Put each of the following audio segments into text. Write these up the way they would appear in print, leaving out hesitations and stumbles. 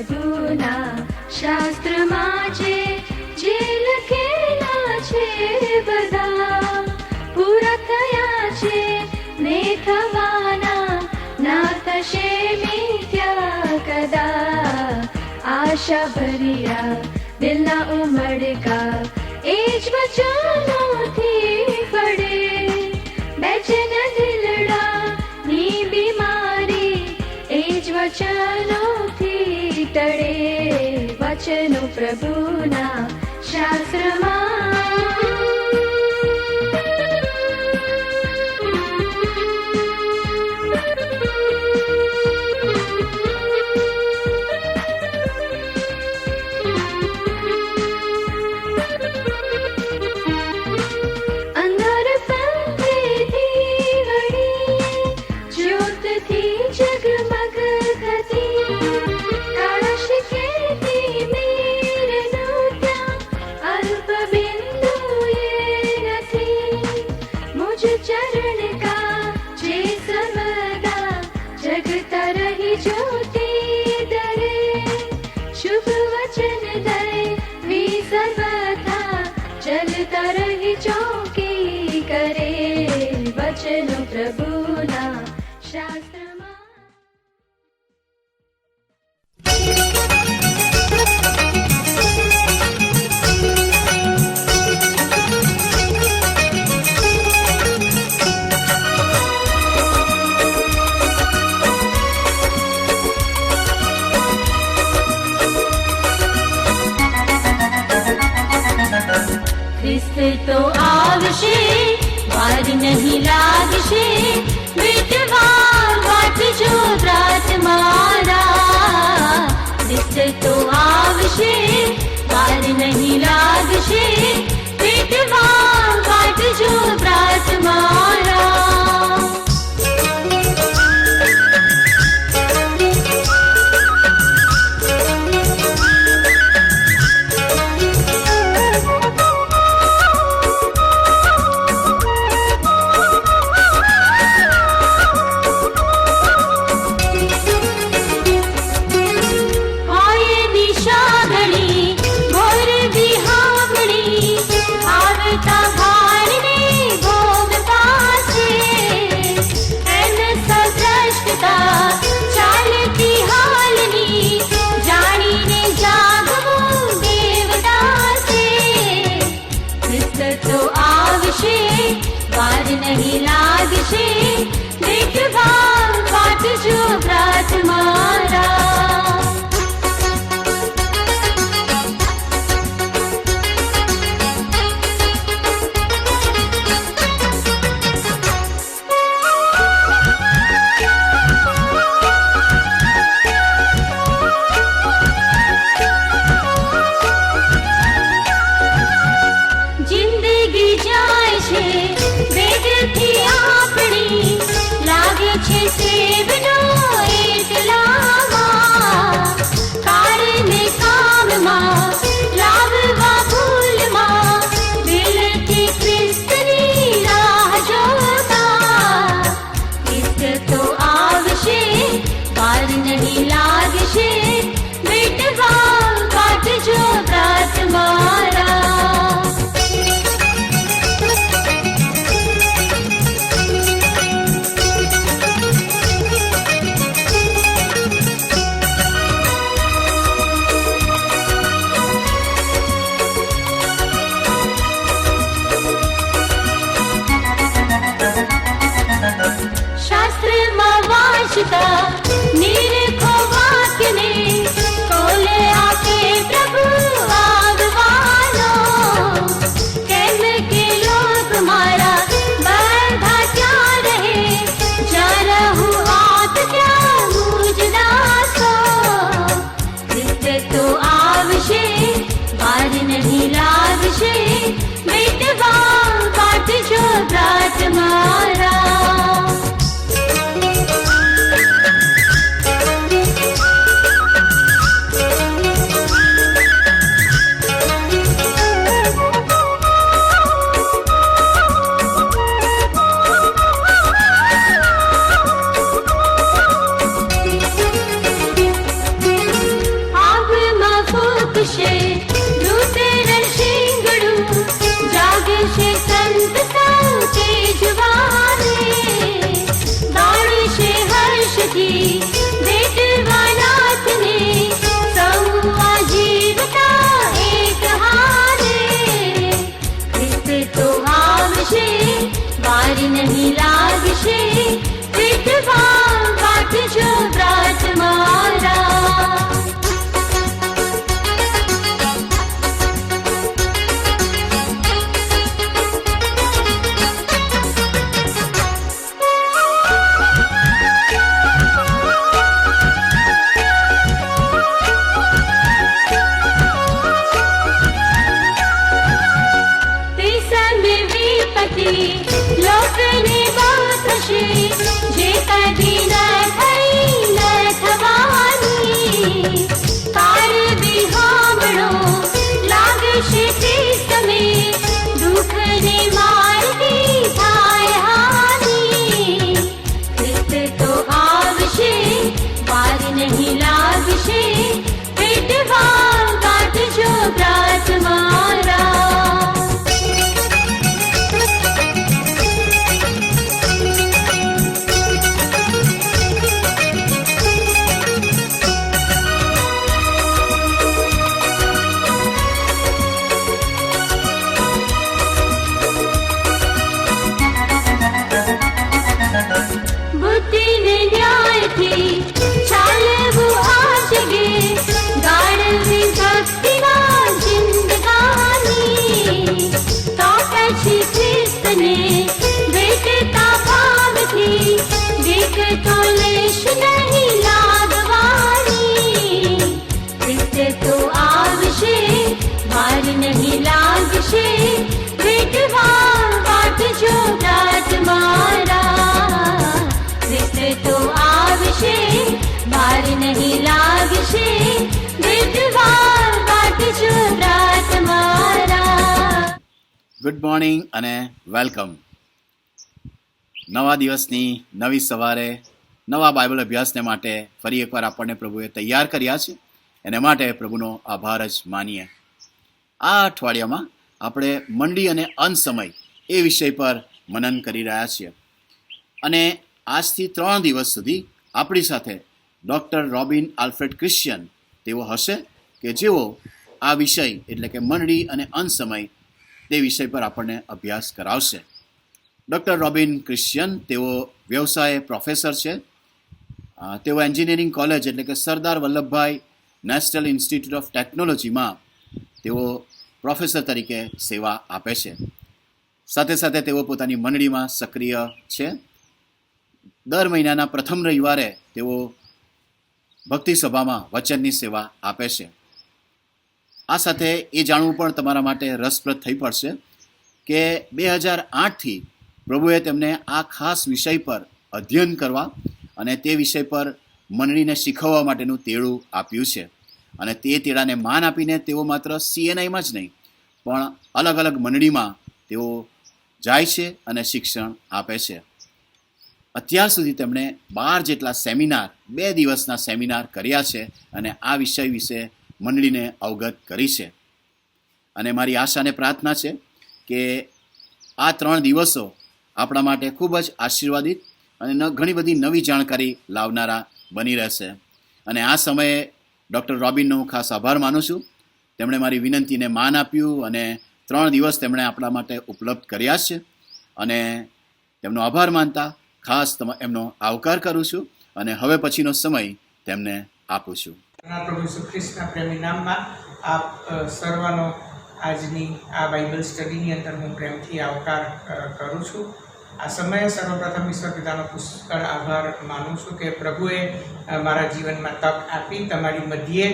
પ્રભુના શાસ્ત્રમાં છે જે લખેલા છે બધા પૂરા થયા છે ને થવાના ના થશે મિથ્યા કદા આશા ભર્યા દિલના ઉમળકા એ જ વચનોથી ફળે બેચેન દિલડા ની બીમારી એ જ વચનોથી ટળે વચનો પ્રભુના શાસ્ત્રમાં चौकी करे वचन प्रभुना शास्त्रमा તો આવશે વાર નહીં લાગશે મિટવા વાટજો રાત મારા તો આવશે વાર નહીં લાગશે મિટવા વાટજો રાત મારા વાર નહીં લાગશે દેખવા વાટજો પ્રાર્થ મારા જિંદગી જાય છે વેગથી આપણી લાગે છે સેવનો એટલામાં કારણે કામમાં લાવવા ભૂલમાં દિલથી ખ્રિસ્તની રાહ જોતા ખ્રિસ્ત તો આવશે વાર નહીં લાગશે મિટવા વાટજો પ્રાર્થ મારા આવશે સંત સૌ તેજવાને, ગાળશે હર્ષથી ભેટવા નાથને, સૌ આજીવતા એક હારે. ખ્રિસ્ત તો આવશે, વાર નહીં લાગશે, ભેટવા કાઢજો વ્રત મારા. તે સમય વિપત્તિ લોકને બહુ થશે, જે કદી ન થઈ ન થવાની. કાળ વિહોમણો લાગશે તે સમય, દુઃખને મારતી થાય હાની. ખ્રિસ્ત તો આવશે, વાર નહીં લાગશે, ભેટવા કાઢજો વ્રત મારા. બુદ્ધિને ન્યાયથી ચાલવું આ જગે, ગાળવી ભક્તિના જિંદગાની. તો પછી ખ્રિસ્તને ભેટતા ભાવથી, દેખતો લેશ નહીં લાગવાની. ખ્રિસ્ત તો આવશે, વાર નહીં લાગશે, ભેટવા કાઢજો વ્રત મારા. ખ્રિસ્ત તો આવશે, વાર નહીં લાગશે, ભેટવા કાઢજો વ્રત મારા. ગુડ મોર્નિંગ અને વેલકમ. નવા દિવસની નવી સવારે નવા બાઇબલ અભ્યાસને માટે ફરી એકવાર આપણને પ્રભુએ તૈયાર કર્યા છે. એને માટે પ્રભુનો આભાર જ માનીએ. આ અઠવાડિયામાં આપણે મંડી અને અંત સમય એ વિષય પર મનન કરી રહ્યા છીએ. અને આજથી 3 દિવસ સુધી આપણી સાથે ડૉક્ટર રોબિન આલ્ફ્રેડ ક્રિશ્ચિયન તેઓ હશે કે જેઓ આ વિષય એટલે કે મંડી અને અંત સમય તે વિષય પર આપણને અભ્યાસ કરાવશે. ડૉક્ટર રોબિન ક્રિશ્ચિયન તેઓ વ્યવસાય પ્રોફેસર છે. તેઓ એન્જિનિયરિંગ કોલેજ એટલે કે Sardar Vallabhbhai national institute of ટેકનોલોજીમાં તેઓ પ્રોફેસર તરીકે સેવા આપે છે. સાથે સાથે તેઓ પોતાની મંડળીમાં સક્રિય છે. દર મહિનાના પ્રથમ રવિવારે તેઓ ભક્તિ સભામાં વચનની સેવા આપે છે. આ સાથે એ જાણવું પણ તમારા માટે રસપ્રદ થઈ પડશે કે 2008થી પ્રભુએ તેમને આ ખાસ વિષય પર અધ્યયન કરવા અને તે વિષય પર મંડળીને શીખવવા માટેનું તેડું આપ્યું છે. અને તે તેડાને માન આપીને તેઓ માત્ર CNIમાં જ નહીં પણ અલગ અલગ મંડળીમાં તેઓ જાય છે અને શિક્ષણ આપે છે. અત્યાર સુધી તેમણે 12 જેટલા સેમિનાર 2 દિવસના સેમિનાર કર્યા છે અને આ વિષય વિશે મંડળીને અવગત કરી છે. અને મારી આશા અને પ્રાર્થના છે કે આ 3 દિવસો આપણા માટે ખૂબ જ આશીર્વાદિત અને ઘણી બધી નવી જાણકારી લાવનારા બની રહેશે. અને આ સમયે ડૉક્ટર રોબિનનો હું ખાસ આભાર માનું છું. તેમણે મારી વિનંતીને માન આપ્યું અને 3 દિવસ તેમણે આપણા માટે ઉપલબ્ધ કર્યા છે. અને તેમનો આભાર માનતા ખાસ એમનો આવકાર કરું છું અને હવે પછીનો સમય તેમને આપું છું. પ્રભુ ઈસુ ખ્રિસ્તના પ્રેમી નામમાં આપ સર્વનો આજની આ બાઇબલ સ્ટડીની અંદર હું પ્રેમથી આવકાર કરું છું. આ સમયે સર્વપ્રથમ ઈશ્વર પિતાનો પુષ્કળ આભાર માનું છું કે પ્રભુએ મારા જીવનમાં તક આપી, તમારી મધ્યે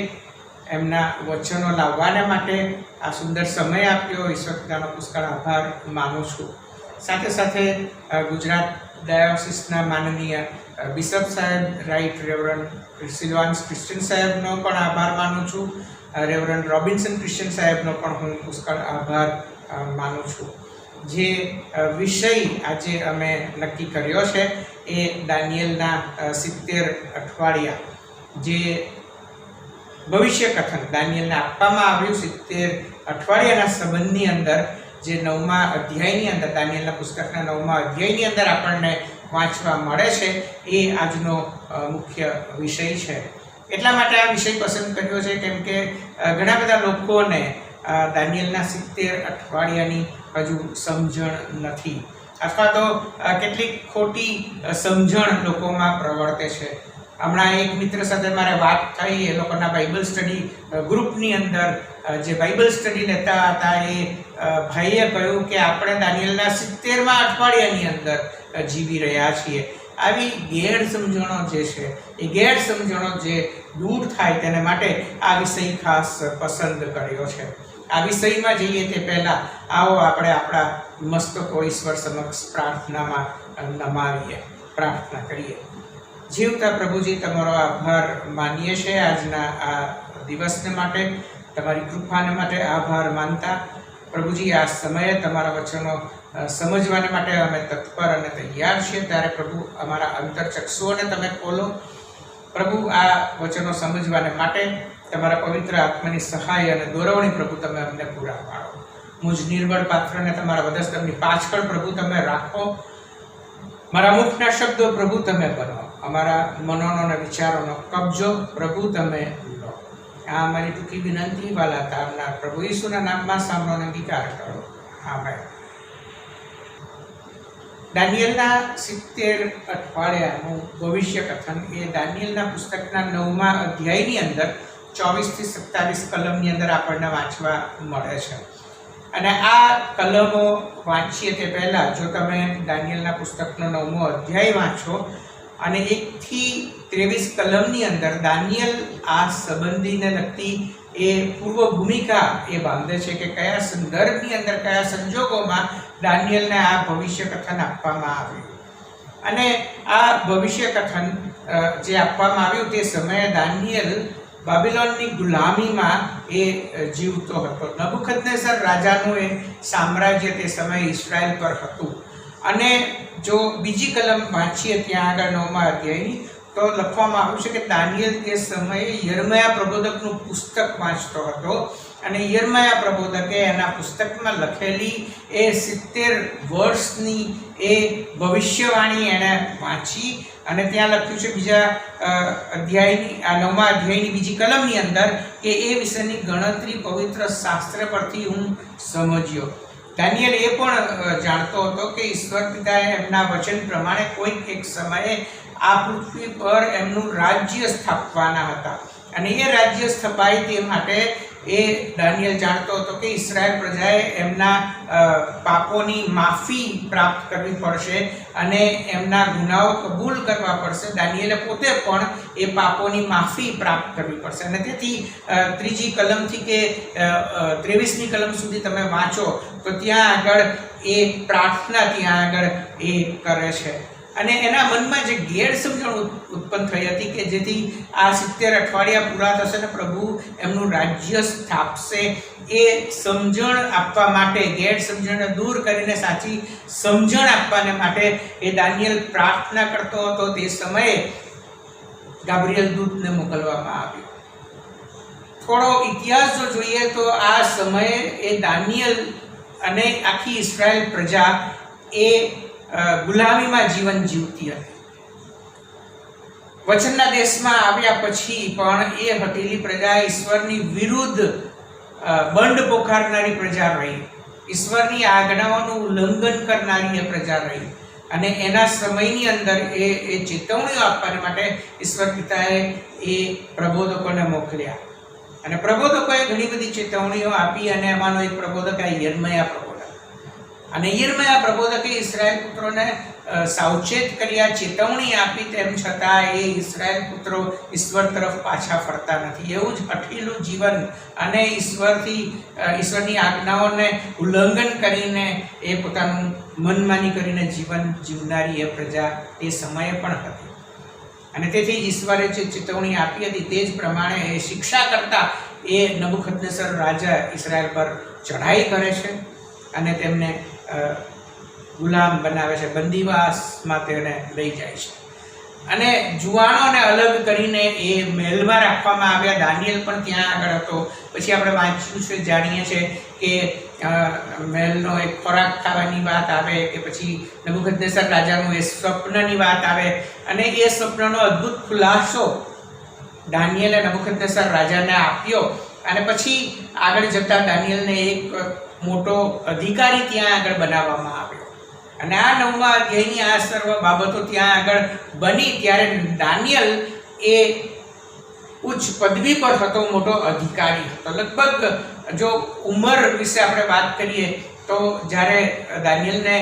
એમના વચનો લાવવાના માટે આ સુંદર સમય આપ્યો. ઈશ્વર પિતાનો પુષ્કળ આભાર માનું છું. સાથે સાથે ગુજરાત ડાયોસિસના માનનીય બિશપ સાહેબ રાઇટ રેવરન્ડ સિલ્વાન્સ ક્રિશ્ચિયન સાહેબનો પણ આભાર માનું છું. રેવરન્ડ રોબિન્સન ક્રિશ્ચિયન સાહેબનો પણ હું પુષ્કળ આભાર માનું છું. જે વિષય આજે અમે નક્કી કર્યો છે એ દાનિયેલના 70 અઠવાડિયા, જે ભવિષ્ય કથન દાનિયેલને આપવામાં આવ્યું 70 અઠવાડિયાના સંબંધની અંદર જે 9મા અધ્યાયની અંદર, દાનિયેલના પુસ્તકના 9મા અધ્યાયની અંદર આપણને વાંચવા મળે છે એ આજનો મુખ્ય વિષય છે. એટલા માટે આ વિષય પસંદ કર્યો છે કેમ કે ઘણા બધા લોકોને દાનિયેલના 70 અઠવાડિયાની હજુ સમજણ નથી, અથવા તો કેટલીક ખોટી સમજણ લોકોમાં પ્રવર્તે છે. હમણાં એક મિત્ર સાથે મારે વાત થઈ, એ લોકોના બાઇબલ સ્ટડી ગ્રુપની અંદર જે બાઇબલ સ્ટડી લેતા હતા એ ભાઈએ કહ્યું કે આપણે દાનિયેલના 70મા અઠવાડિયાની અંદર જીવી રહ્યા છીએ. આવી ગેરસમજણો જે છે એ ગેરસમજણો જે દૂર થાય તેને માટે આ વિષય ખાસ પસંદ કર્યો છે. આ વિષયમાં જઈએ તે પહેલાં આવો આપણે આપણા મસ્તકો ઈશ્વર સમક્ષ પ્રાર્થનામાં નમાવીએ, પ્રાર્થના કરીએ. જીવતા પ્રભુજી, તમારો આભાર માનીએ છીએ આજના આ દિવસને માટે, તમારી કૃપાને માટે આભાર માનતા પ્રભુજી આ સમયે તમારા વચનો સમજવાને માટે અમે તત્પર અને તૈયાર છીએ. ત્યારે પ્રભુ અમારા અંતરચક્ષુઓને તમે ખોલો. પ્રભુ આ વચનો સમજવાને માટે તમારા પવિત્ર આત્માની સહાય અને દોરવણી પ્રભુ તમે અમને પૂરા પાડો. મુજ નિર્બળ પાત્રને તમારા વધસ્તંભની પાછળ પ્રભુ તમે રાખો. મારા મુખના શબ્દો પ્રભુ તમે બનો, અમારા મનોનો અને વિચારોનો કબજો પ્રભુ તમે લો. આ અમારી ટૂંકી વિનંતી વાલા તારનાર પ્રભુ ઈસુના નામમાં સાંભળો અને અંગીકાર કરો. આમેન. દાનિયેલના 70 અઠવાડિયાનું ભવિષ્ય કથન એ દાનિયેલના પુસ્તકના 9મા અધ્યાયની અંદર 24 થી 27 કલમની અંદર આપણને વાંચવા મળે છે. અને આ કલમો વાંચીએ તે પહેલાં જો તમે દાનિયેલના પુસ્તકનો 9મો અધ્યાય વાંચો અને 1 થી 23 કલમની અંદર દાનિયેલ આ સંબંધીને લગતી એ પૂર્વ ભૂમિકા એ બાંધે છે કે કયા સંદર્ભની અંદર, કયા સંજોગોમાં દાનિયેલને આ ભવિષ્ય કથન આપવામાં આવ્યું. અને આ ભવિષ્ય કથન જે આપવામાં આવ્યું તે સમયે દાનિયેલ બાબિલોનની ગુલામીમાં એ જીવતો હતો. નબુકદનેસર રાજાનું એ સામ્રાજ્ય તે સમયે ઇઝરાયલ પર હતું. અને જો બીજી કલમ વાંચીએ ત્યાં આગળ 9મા અધ્યાયની, તો લખવામાં આવ્યું છે કે દાનિયેલ તે સમયે યર્મયા પ્રબોધકનું પુસ્તક વાંચતો હતો. અને યર્મયા પ્રબોધકે એના પુસ્તકમાં લખેલી એ 70 વર્ષની એ ભવિષ્યવાણી એણે વાંચી. અને ત્યાં લખ્યું છે બીજા અધ્યાયની, આ 9મા અધ્યાયની બીજી કલમની અંદર કે એ વિષયની ગણતરી પવિત્ર શાસ્ત્ર પરથી હું સમજ્યો. દાનિયેલ એ પણ જાણતો હતો કે ઈશ્વર પિતાએ એમના વચન પ્રમાણે કોઈક એક સમયે આ પૃથ્વી પર એમનું રાજ્ય સ્થાપવાના હતા. અને એ રાજ્ય સ્થપાય તે માટે એ દાનિયેલ જાણતો હતો કે ઇઝરાયલ પ્રજાએ એમના પાપોની માફી પ્રાપ્ત કરવી પડશે અને એમના ગુનાઓ કબૂલ કરવા પડશે. દાનિયેલે પોતે પણ એ પાપોની માફી પ્રાપ્ત કરવી પડશે. અને તેથી 3જી કલમથી કે 23મી કલમ સુધી તમે વાંચો તો ત્યાં આગળ એ પ્રાર્થના ત્યાં આગળ એ કરે છે. અને એના મનમાં જે ગેરસમજણ ઉત્પન્ન થઈ હતી કે જેથી આ 70 અઠવાડિયા પૂરા થશે ને પ્રભુ એમનું રાજ્ય સ્થાપશે, એ સમજણ આપવા માટે, ગેરસમજણને દૂર કરીને સાચી સમજણ આપવાને માટે એ દાનિયેલ પ્રાર્થના કરતો હતો. તે સમયે ગાબ્રિએલ દૂતને મોકલવામાં આવ્યો. થોડો ઇતિહાસ જો જોઈએ તો આ સમયે એ દાનિયેલ અને આખી ઇઝરાયલ પ્રજા એ ગુલામીમાં જીવન જીવતી હતી. વચનના દેશમાં આવ્યા પછી પણ એ હટેલી પ્રજા ઈશ્વરની વિરુદ્ધ બંડ પોકારનારી પ્રજા રહી. ઈશ્વરની આજ્ઞાઓનું ઉલ્લંઘન કરનારી એ પ્રજા રહી. અને એના સમયની અંદર એ ચેતવણીઓ આપવા માટે ઈશ્વર પિતાએ એ પ્રબોધકોને મોકલ્યા. અને પ્રબોધકોએ ઘણી બધી ચેતવણીઓ આપી. અને એમાંનો એક પ્રબોધક આ યર્મયા પ્રબોધક. અને યર્મયા પ્રબોધકે ઇઝરાયલ પુત્રોને સાવચેત કર્યા, ચેતવણી આપી. તેમ છતાં એ ઇઝરાયલ પુત્રો ઈશ્વર તરફ પાછા ફરતા નથી. એવું જ હઠીલું જીવન અને ઈશ્વરની આજ્ઞાઓને ઉલ્લંઘન કરીને એ પોતાનું મનમાની કરીને જીવન જીવનારી એ પ્રજા તે સમયે પણ હતી. અને તેથી ઈશ્વરે જે ચેતવણી આપી હતી તે જ પ્રમાણે એ શિક્ષા કરતા એ નબુકદનેસર રાજા ઇઝરાયલ પર ચઢાઈ કરે છે અને તેમને ગુલામ બનાવે છે, બંદીવાસમાં તેને લઈ જાય છે. અને જુવાનોને અલગ કરીને એ મહેલમાં રાખવામાં આવ્યા. દાનિયેલ પણ ત્યાં આગળ હતો. પછી આપણે વાંચ્યું છે, જાણીએ છીએ કે મહેલનો એક ખોરાક ખાવાની વાત આવે કે પછી નબુકદનેસર રાજાનું એ સ્વપ્નની વાત આવે અને એ સ્વપ્નનો અદ્ભુત ખુલાસો દાનિયેલે નબુકદનેસર રાજાને આપ્યો અને પછી આગળ જતા દાનિયેલને એક મોટો અધિકારી ત્યાં આગળ બનાવવામાં આવ્યો અને આ 9મા અધ્યાયની આ સર્વ બાબતો ત્યાં આગળ બની ત્યારે દાનિયેલ એ ઉચ્ચ પદવી પર હતો, મોટો અધિકારી હતો. લગભગ જો ઉંમર વિશે આપણે વાત કરીએ તો જ્યારે દાનિયેલને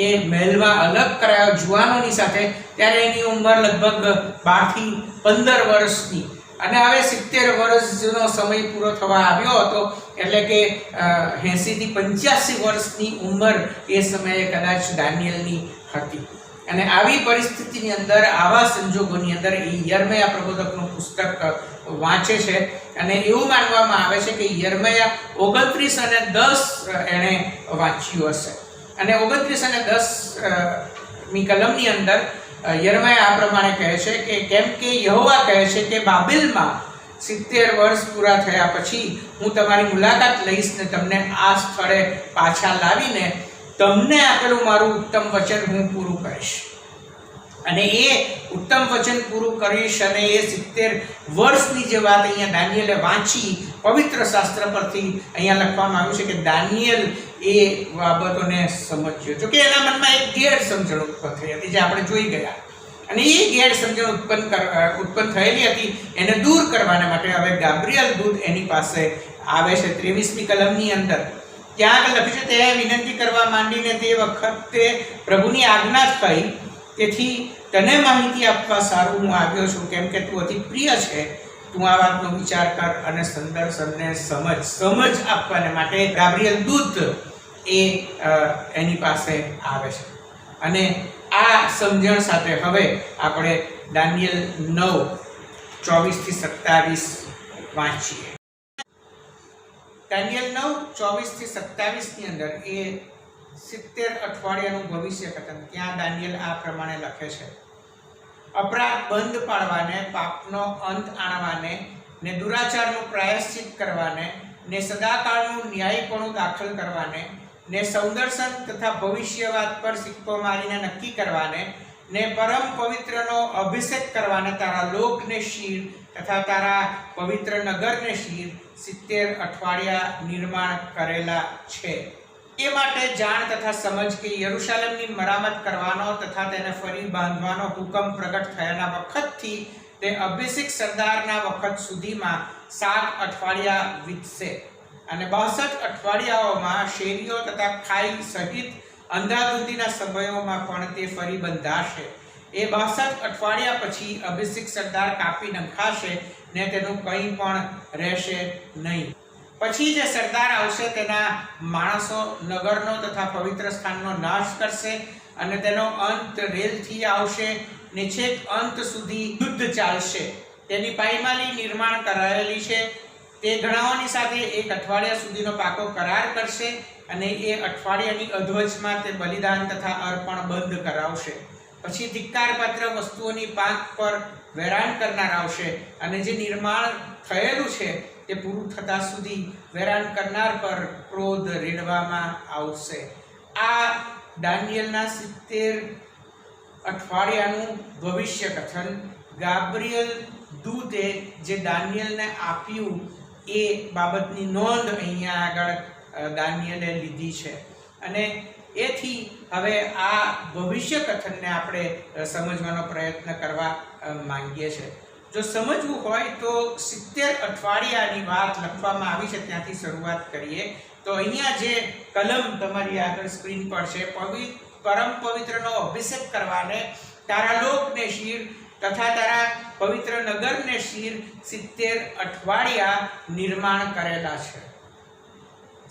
એ મહેલમાં અલગ કરાયો જુવાનોની સાથે ત્યારે એની ઉંમર લગભગ 12 થી 15 વર્ષની અને હવે 70 વર્ષનો સમય પૂરો થવા આવ્યો હતો એટલે કે 80 થી 85 વર્ષની ઉંમર એ સમયે કદાચ દાનિયેલની હતી. અને આવી પરિસ્થિતિની અંદર આવા સંજોગોની અંદર એ યર્મયા પ્રબોધકનું પુસ્તક વાંચે છે અને એવું માનવામાં આવે છે કે યર્મયા 29 અને 10 એણે વાંચ્યું હશે અને 29 અને 10મી કલમની અંદર યર્મયા આ પ્રમાણે કહે છે કે કેમ કે યહોવા કહે છે કે બાબેલમાં 70 વર્ષ પૂરા થયા પછી હું તમારી મુલાકાત લઈશ ને તમને આ સ્થળે પાછા લાવીને તમને આપેલું મારું ઉત્તમ વચન હું પૂરું કરીશ અને એ ઉત્તમ વચન પૂરું કરીશ અને એ 70 વર્ષની જે વાત અહીંયા દાનિયેલે વાંચી પવિત્ર શાસ્ત્ર પરથી અહીંયા લખવામાં આવ્યું છે કે દાનિયેલ એ બાબતોને સમજ્યો. જો કે એના મનમાં એક ગેરસમજણ ઉત્પન્ન થઈ હતી જે આપણે જોઈ ગયા અને એ ગેરસમજણ ઉત્પન્ન થયેલી હતી એને દૂર કરવાના માટે હવે ગાબ્રિયલ દૂત એની પાસે આવે છે. 23મી કલમની અંદર ત્યાં આગળ લખ્યું છે તે વિનંતી કરવા માંડીને તે વખતે પ્રભુની આજ્ઞા થઈ, તેથી તને માહિતી આપવા સારું હું આવ્યો છું કેમ કે તું અતિ પ્રિય છે. તું આ વાતનો વિચાર કર અને સંદર્શનને સમજ આપવાને માટે ગાબ્રિયલ દૂત એ એની પાસે આવે છે અને આ સમજણ સાથે હવે આપણે દાનિયેલ 9:24-27 વાંચીએ. દાનિયેલ 9:24-27ની અંદર એ 70 અઠવાડિયાનું ભવિષ્ય કથન ત્યાં દાનિયેલ આ પ્રમાણે લખે છે. અપરાધ બંધ પાડવાને, પાપનો અંત આણવાને ને દુરાચારનું પ્રાયશ્ચિત કરવાને ને સદાકાળનું ન્યાયપણું દાખલ કરવાને ને સૌદર્શન તથા ભવિષ્યવાદ પર સિક્કો મારીને નક્કી કરવાને ને પરમ પવિત્રનો અભિષેક કરવાને તારા લોકને શીર તથા તારા પવિત્ર નગરને શીર 70 અઠવાડિયા નિર્માણ કરેલા છે. એ માટે જાણ તથા સમજ કે યરુશાલેમની મરામત કરવાનો તથા તેને ફરી બાંધવાનો હુકમ પ્રગટ થયાના વખતથી તે અભિષેક સરદારના વખત સુધીમાં 7 અઠવાડિયા વીતશે અને 62 અઠવાડિયાઓમાં શેરીઓ તથા ખાઈ સહિત અંધાધૂંધીના સમયોમાં પણ તે ફરી બંધાશે. એ 62 અઠવાડિયા પછી અભિષેક સરદાર કાપી નખાશે ને તેનું કંઈ પણ રહેશે નહીં. પછી જે સરદાર આવશે તેના માણસો નગરનો તથા પવિત્ર સ્થાનનો નાશ કરશે અને તેનો અંત રેલથી આવશે ને છેક અંત સુધી યુદ્ધ ચાલશે. તેની પાયમાલી નિર્માણ કરાયેલી છે. તે ઘણાઓની સાથે 1 અઠવાડિયા સુધીનો પાકો કરાર કરશે અને એ અઠવાડિયાની અધવચમાં તે બલિદાન તથા અર્પણ બંધ કરાવશે. પછી ધિક્કારપાત્ર વસ્તુઓની પાંખ પર વેરાન કરનાર આવશે અને જે નિર્માણ થયેલું છે તે પૂરું થતા સુધી વેરાન કરનાર પર ક્રોધ રેડવામાં આવશે. આ દાનિયેલના 70 અઠવાડિયાનું ભવિષ્ય કથન ગાબ્રિયલ દૂતે જે દાનિયેલને આપ્યું એ બાબતની નોંધ અહીંયા આગળ દાનિયેલે લીધી છે અને એથી હવે આ ભવિષ્ય કથનને આપણે સમજવાનો પ્રયત્ન કરવા માંગીએ છીએ. જો સમજવું હોય તો 70 અઠવાડિયાની વાત લખવામાં આવી છે ત્યાંથી શરૂઆત કરીએ. તો અહીંયા જે કલમ તમારી આગળ સ્ક્રીન પર છે, પરમ પવિત્રનો અભિષેક કરવાને તારા લોકને શીર તથા તારા પવિત્ર નગરને શીર 70 અઠવાડિયા નિર્માણ કરેલા છે.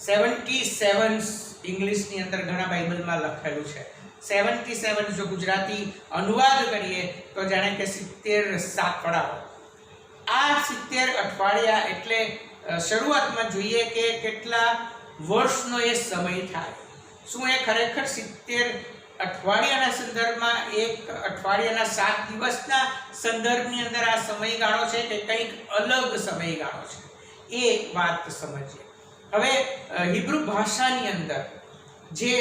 77 ઇંગ્લિશની અંદર ઘણા બાઇબલમાં લખેલું છે. 77 જો ગુજરાતી અનુવાદ કરીએ તો જાણે કે 70 સાંકળાઓ. આ 70 અઠવાડિયા એટલે શરૂઆતમાં જોઈએ કે કેટલા વર્ષનો એ સમય થાય. શું એ ખરેખર 70 અઠવાડિયાના સંદર્ભમાં એક અઠવાડિયાના 7 દિવસના સંદર્ભની અંદર આ સમયગાળો છે કે કંઈક અલગ સમયગાળો છે? એ વાત સમજીએ. હવે હિબ્રુ ભાષાની અંદર જે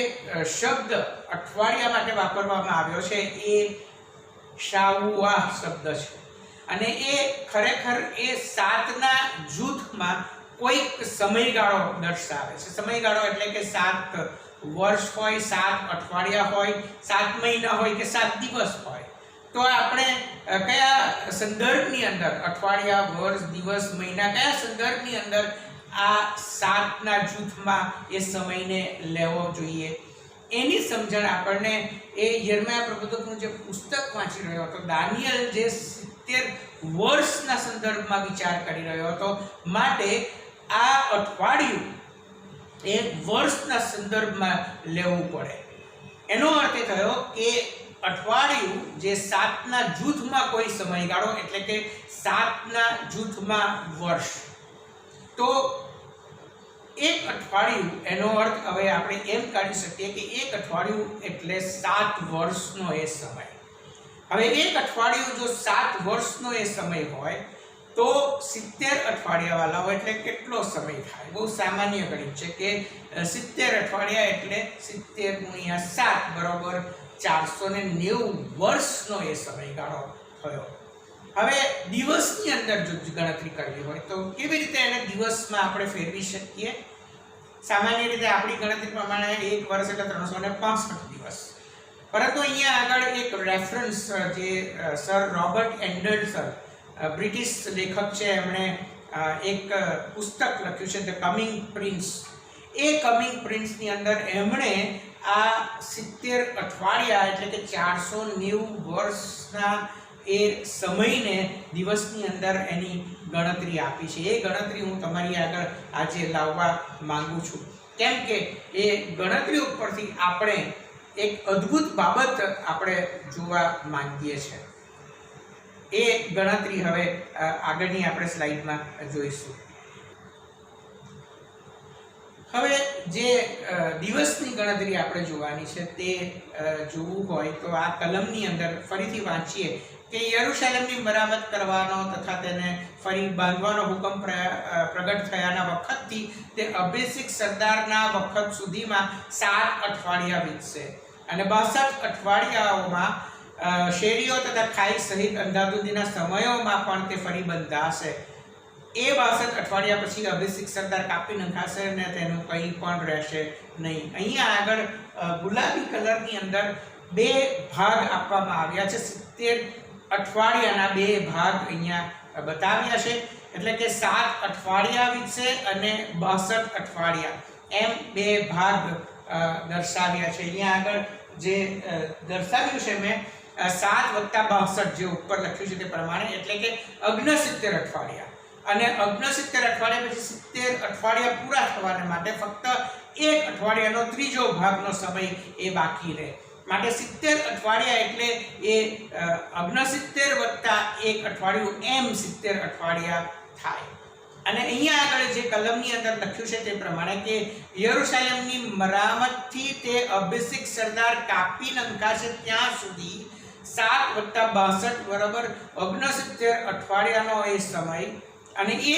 શબ્દ અઠવાડિયા માટે વાપરવામાં આવ્યો છે એ શાવુઆ શબ્દ છે, અને એ ખરેખર એ 7ના જૂથમાં કોઈક સમયગાળો દર્શાવે છે. સમયગાળો એટલે કે 7 વર્ષ હોય, 7 અઠવાડિયા હોય, 7 મહિના હોય કે 7 દિવસ હોય. તો આપણે કયા સંદર્ભની અંદર અઠવાડિયા, વર્ષ, દિવસ, મહિના કયા સંદર્ભની અંદર આ 7ના જૂથમાં એ સમયને લેવો જોઈએ એની સમજણ આપણને એ યર્મયા પ્રબોધકનું જે પુસ્તક વાંચી રહ્યો હતો, દાનિયેલ જે 70 વર્ષના સંદર્ભમાં વિચાર કરી રહ્યો હતો, માટે આ અઠવાડિયું એ વર્ષના સંદર્ભમાં લેવું પડે. એનો અર્થ એ થયો કે અઠવાડિયું જે 7ના જૂથમાં કોઈ સમયગાળો એટલે કે 7ના જૂથમાં વર્ષ. તો એક અઠવાડિયું એનો અર્થ હવે આપણે એમ કાઢી શકીએ કે એક અઠવાડિયું એટલે 7 વર્ષનો એ સમય. હવે એક અઠવાડિયું જો 7 વર્ષનો એ સમય હોય તો 70 અઠવાડિયાવાળા હોય એટલે કેટલો સમય થાય? બહુ સામાન્ય ગણિત છે કે 70 અઠવાડિયા એટલે 70 × 7 બરાબર 490 વર્ષનો એ સમયગાળો થયો. હવે દિવસની અંદર જો ગણતરી કરવી હોય તો કેવી રીતે એને દિવસમાં આપણે ફેરવી શકીએ? સામાન્ય રીતે આપણી ગણતરી પ્રમાણે એક વર્ષ એટલે 365 દિવસ. પરંતુ અહીંયા આગળ એક રેફરન્સ જે સર રોબર્ટ એન્ડરસન બ્રિટિશ લેખક છે, એમણે એક પુસ્તક લખ્યું છે ધ કમિંગ પ્રિન્સ. એ કમિંગ પ્રિન્સની અંદર એમણે આ 70 અઠવાડિયા એટલે કે 490 વર્ષના એ સમયને દિવસની અંદર એની ગણતરી આપી છે. એ ગણતરી હું તમારી આગળ આજે લાવવા માંગુ છું, કેમ કે એ ગણતરી ઉપરથી આપણે એક અદ્ભુત બાબત આપણે જોવા માંગીએ છીએ. એ ગણતરી હવે આગળની આપણે સ્લાઇડમાં જોઈશું. હવે જે દિવસની ગણતરી આપણે જોવાની છે તે જોવું હોય તો આ કલમની અંદર ફરીથી વાંચીએ કે યરુશલેમની મરામત કરવાનો તથા તેને ફરી બાંધવાનો હુકમ પ્રગટ થયાના વખતથી તે અભિષેક સરદારના વખત સુધીમાં 7 અઠવાડિયા વીતશે, અને 62 અઠવાડિયાઓમાં શેરીઓ તથા ખાઈ સહિત અંધાધૂંધીના સમયોમાં પણ તે ફરી બંધાશે. એ 62 અઠવાડિયા પછી અભિષેક સરદાર કાપી નખાશે અને તેનું કંઈ પણ રહેશે નહીં. અહીંયા આગળ ગુલાબી કલરની અંદર 2 ભાગ આપવામાં આવ્યા છે. 70 અઠવાડિયાના 2 ભાગ અહીંયા બતાવ્યા છે, એટલે કે 7 અઠવાડિયા વીતશે અને 62 અઠવાડિયા, એમ 2 ભાગ દર્શાવ્યા છે. અહીંયા આગળ જે દર્શાવ્યું છે મેં 7 + 62 જે ઉપર લખ્યું છે તે પ્રમાણે, એટલે કે 69 અઠવાડિયા. અને 69 અઠવાડિયા પછી 70 અઠવાડિયા પૂરા થવાને માટે ફક્ત 1 અઠવાડિયાનો ત્રીજો ભાગનો સમય એ બાકી રહે. માટે 70 અઠવાડિયા એટલે એ 69 + 1 અઠવાડિયું એમ 70 અઠવાડિયા થાય. અને અહીંયા આગળ જે કલમની અંદર લખ્યું છે તે પ્રમાણે કે યરુશલેમની મરામતથી તે અભિષેક સરદાર કાપી નંખાશે ત્યાં સુધી 7 + 62 બરાબર 69 અઠવાડિયાનો એ સમય. અને એ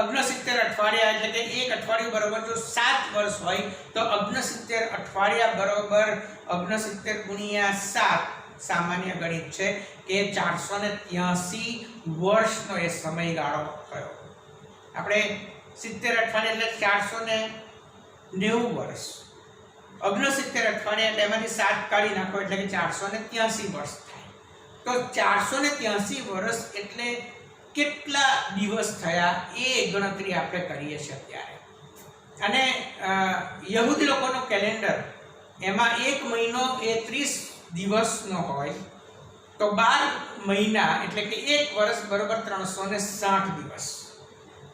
69 અઠવાડિયા એટલે કે એક અઠવાડિયું બરાબર જો 7 વર્ષ હોય તો 69 અઠવાડિયા બરાબર 69 × 7 સામાન્ય ગણિત છે કે 483 વર્ષનો એ સમયગાળો થયો. આપણે 70 અઠવાડિયા એટલે 490 વર્ષ, 69 અઠવાડિયા એટલે એમાંથી 7 કાઢી નાખો એટલે કે 483 વર્ષ થાય. તો 483 વર્ષ એટલે કેટલા દિવસ થયા એ ગણતરી આપણે કરીએ છીએ અત્યારે. અને યહૂદી લોકોનો કેલેન્ડર એમાં એક મહિનો એ 30 દિવસનો હોય, તો 12 મહિના એટલે કે એક વર્ષ બરાબર 360 દિવસ.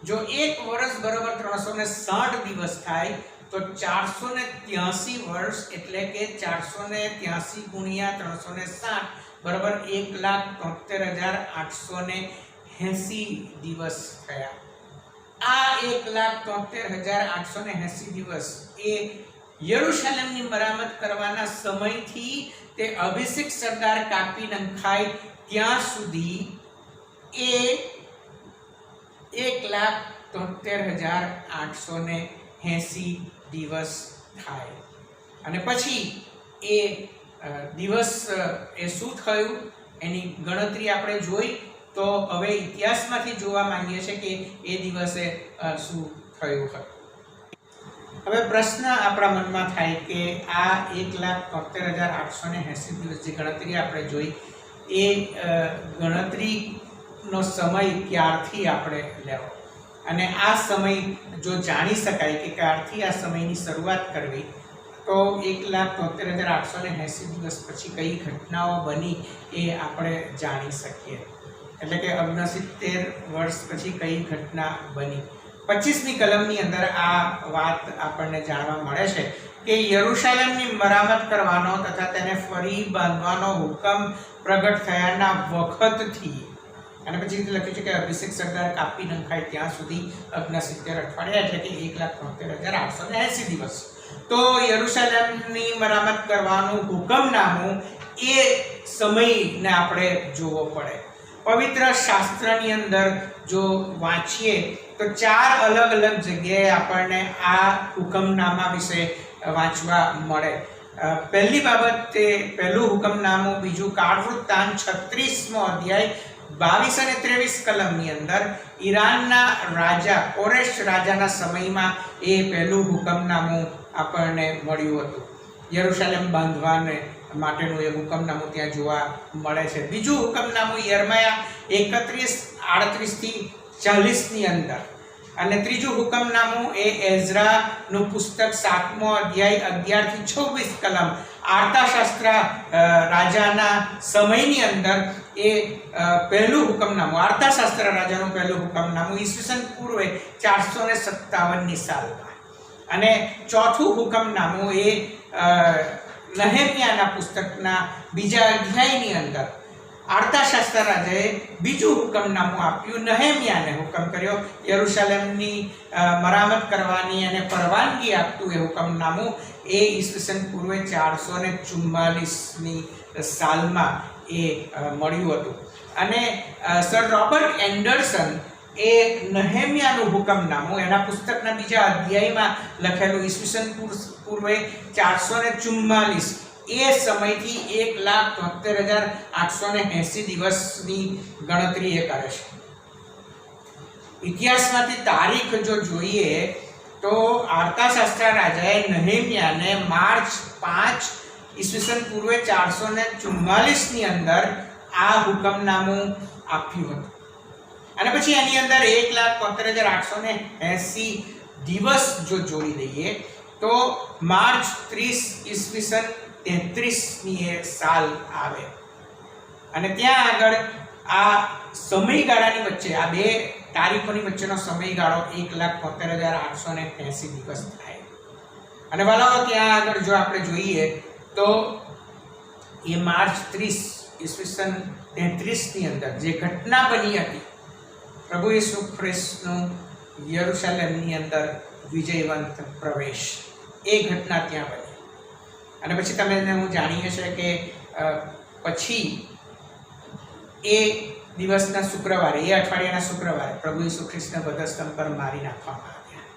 જો એક વર્ષ બરાબર 360 દિવસ થાય તો 483 વર્ષ એટલે કે 483 × 360 બરાબર 1,73,880 દિવસ થયા. આ 1,73,880 દિવસ એ યરુશલેમની મરામત કરવાના સમયથી તે અભિષેક સરદાર કાપી નંખાય ત્યાં સુધી એ 73,880 દિવસ થાય. અને પછી એ દિવસ એ શું થયું એની ગણતરી આપણે જોઈ. તો હવે ઇતિહાસમાંથી જોવા માંગીએ છીએ કે એ દિવસે શું થયું હતું. હવે પ્રશ્ન આપણા મનમાં થાય કે આ 1,73,880 દિવસ જે ગણતરી આપણે જોઈ એ ગણતરીનો સમય ક્યારથી આપણે લેવો અને આ સમય જો જાણી શકાય કે ક્યારથી આ સમયની શરૂઆત કરવી તો 1,73,880 દિવસ પછી કઈ ઘટનાઓ બની એ આપણે જાણી શકીએ. એટલે કે 69 વર્ષ પછી કઈ ઘટના બની. 25મી કલમની અંદર આ વાત આપણને જાણવા મળે છે કે યરુશલેમની મરામત કરવાનો તથા તેને ફરી બાંધવાનો હુકમ પ્રગટ થયાના વખતથી, અને પછી લખ્યું છે કે અભિષેક સરદાર કાપી નંખાય ત્યાં સુધી 69 અઠવાડિયા એટલે કે 1,73,880 દિવસ. તો યરુશલેમની મરામત કરવાનું હુકમનામું એ સમયને આપણે જોવો પડે. પવિત્ર શાસ્ત્રની અંદર જો વાંચીએ તો 4 અલગ અલગ જગ્યાએ આપણને આ હુકમનામા વિશે વાંચવા મળે. પહેલી બાબત તે પહેલું હુકમનામું, બીજું કાળવૃત્તાંત 36મો અધ્યાય 22 અને 23 કલમની અંદર ઈરાનના રાજા કોરેશ રાજાના સમયમાં એ પહેલું હુકમનામું આપણને મળ્યું હતું. યરુશલેમ બાંધવાને માટેનું એ હુકમનામું ત્યાં જોવા મળે છે. બીજું હુકમનામું યર્મયા 31:38 થી 40ની અંદર, અને ત્રીજું હુકમનામું એ એઝરાનું પુસ્તક 7મો અધ્યાય 11 થી 26 કલમ આર્તાશાસ્ત્ર રાજાના સમયની અંદર એ પહેલું હુકમનામું, આર્તાશાસ્ત્ર રાજાનું પહેલું હુકમનામું ઈસવીસન પૂર્વે 457ની સાલમાં. અને ચોથું હુકમનામું એ નહેમ્યાના પુસ્તકના 2 અધ્યાયની અંદર આર્તાશાસ્ત્ર રાજાએ બીજું હુકમનામું આપ્યું. નહેમ્યાને હુકમ કર્યો યરુશલેમની મરામત કરવાની અને પરવાનગી આપતું એ હુકમનામું એ ઈસવીસન પૂર્વે 444ની સાલમાં એ મળ્યું હતું. અને સર રોબર્ટ એન્ડરસન એ નહેમ્યાનું હુકમનામું એના પુસ્તકના 2 અધ્યાયમાં લખેલું ઈસવીસન પૂર્વે 444 એ સમયથી 1,73,880 દિવસની ગણતરી એ કરે છે. ઇતિહાસમાંથી તારીખ જો જોઈએ તો આર્તાશાસ્ત્ર રાજાએ નહેમ્યાને માર્ચ 5 ઈસવીસન પૂર્વે 444ની અંદર આ હુકમનામું આપ્યું હતું. અને પછી એની અંદર 1,73,880 દિવસ જો જોડી દઈએ તો માર્ચ 30 ઈસવીસન 33ની એ સાલ આવે. અને ત્યાં આગળ આ સમયગાળાની વચ્ચે આ બે તારીખોની વચ્ચેનો સમયગાળો 1,73,880 દિવસ થાય. અને વાલાઓ ત્યાં આગળ જો આપણે જોઈએ તો એ માર્ચ 30 ઈસવીસન 33ની અંદર જે ઘટના બની હતી, પ્રભુ ઈસુ ખ્રિસ્તનું યરુશલેમની અંદર વિજયવંત પ્રવેશ, એ ઘટના ત્યાં બની. અને પછી તમે હું જાણીએ છીએ કે પછી એ દિવસના શુક્રવારે, એ અઠવાડિયાના શુક્રવારે પ્રભુ ઈસુ ખ્રિસ્તને વધસ્તંભ પર મારી નાખવામાં આવ્યા.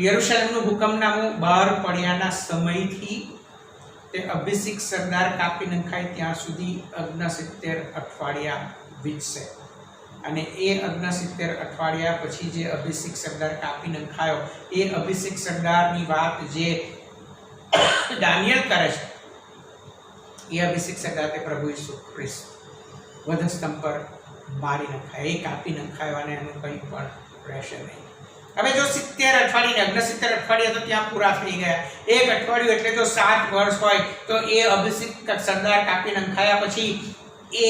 યરુશલેમનું હુકમનામું બહાર પડ્યાના સમયથી તે અભિષેક સરદાર કાપી નંખાય ત્યાં સુધી 69 અઠવાડિયા વીતશે. અને એ 69 અઠવાડિયા પછી જે અભિષેક સરદાર કાપી નંખાયો, એ અભિષેક સરદારની વાત જે દાનિયેલ કરે છે, એ અભિષેક સરદાર તે પ્રભુ ઈસુ ખ્રિસ્ત વધસ્તંભ પર મારી નંખાય, એ કાપી નંખાયો અને એનું કંઈ પણ રહેશે નહીં. હવે જો 70 અઠવાડિયા 69 અઠવાડિયા તો ત્યાં પૂરા થઈ ગયા. એક અઠવાડિયું એટલે જો 7 વર્ષ હોય તો એ અભિષેક સરદાર કાપી નંખાયા પછી એ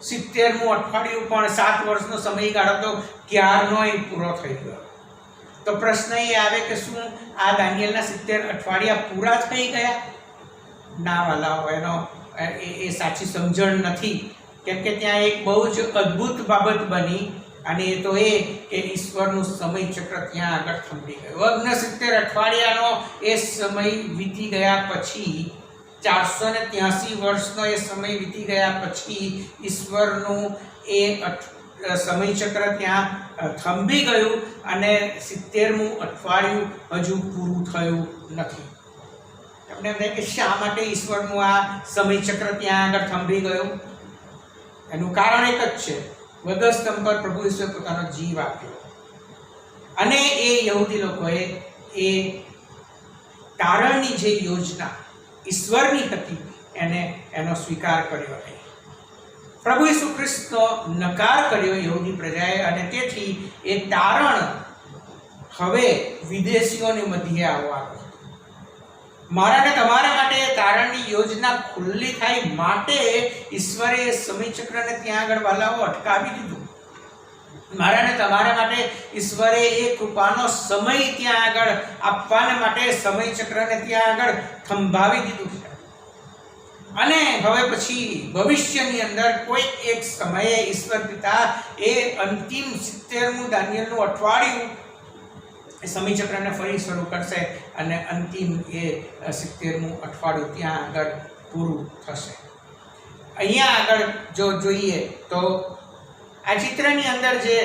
70મું અઠવાડિયું પણ 7 વર્ષનો સમયગાળો તો ક્યારનો પૂરો થઈ ગયો. તો પ્રશ્ન એ આવે કે શું આ દાનિયેલના 70 અઠવાડિયા પૂરા થઈ ગયા? ના વાલાઓ, એનો એ સાચી સમજણ નથી. કેમ કે ત્યાં એક બહુ જ અદ્ભુત બાબત બની, અને એ તો એ કે ઈશ્વરનું સમય ચક્ર ત્યાં આગળ થંભી ગયું. 69 અઠવાડિયાનો એ સમય વીતી ગયા પછી, 483 વર્ષનો એ સમય વીતી ગયા પછી ઈશ્વરનું એ સમયચક્ર ત્યાં થંભી ગયું અને 70મું અઠવાડિયું હજુ પૂરું થયું નથી. તમને એમ થાય કે શા માટે ઈશ્વરનું આ સમયચક્ર ત્યાં આગળ થંભી ગયું? એનું કારણ એક જ છે, વધસ્તંભ પર પ્રભુ ઈશ્વર પોતાનો જીવ આપ્યો અને એ યહૂદી લોકોએ એ તારણની જે યોજના ઈશ્વરની હતી એનો સ્વીકાર કર્યો નહીં. પ્રભુ ઈસુ ખ્રિસ્તનો નકાર કર્યો યહૂદી પ્રજાએ અને તેથી એ તારણ હવે વિદેશીઓની મધ્યે આવવાનું. મારા ને તમારા માટે તારણની યોજના ખુલ્લી થાય માટે ઈશ્વરે સમયચક્રને ત્યાં આગળ વાલાઓ અટકાવી દીધું. મારા ને તમારા માટે ઈશ્વરે એ કૃપાનો સમય ત્યાં આગળ આપવાને માટે સમયચક્રને ત્યાં આગળ થંભાવી દીધું છે. અને હવે પછી ભવિષ્યની અંદર કોઈ એક સમયે ઈશ્વર પિતા એ અંતિમ 70મું દાનિયેલનું અઠવાડિયું એ સમયચક્રને ફરી શરૂ કરશે અને અંતિમ એ 70મું અઠવાડિયું ત્યાં આગળ પૂરું થશે. અહીંયા આગળ જો જોઈએ તો આ ચિત્રની અંદર જે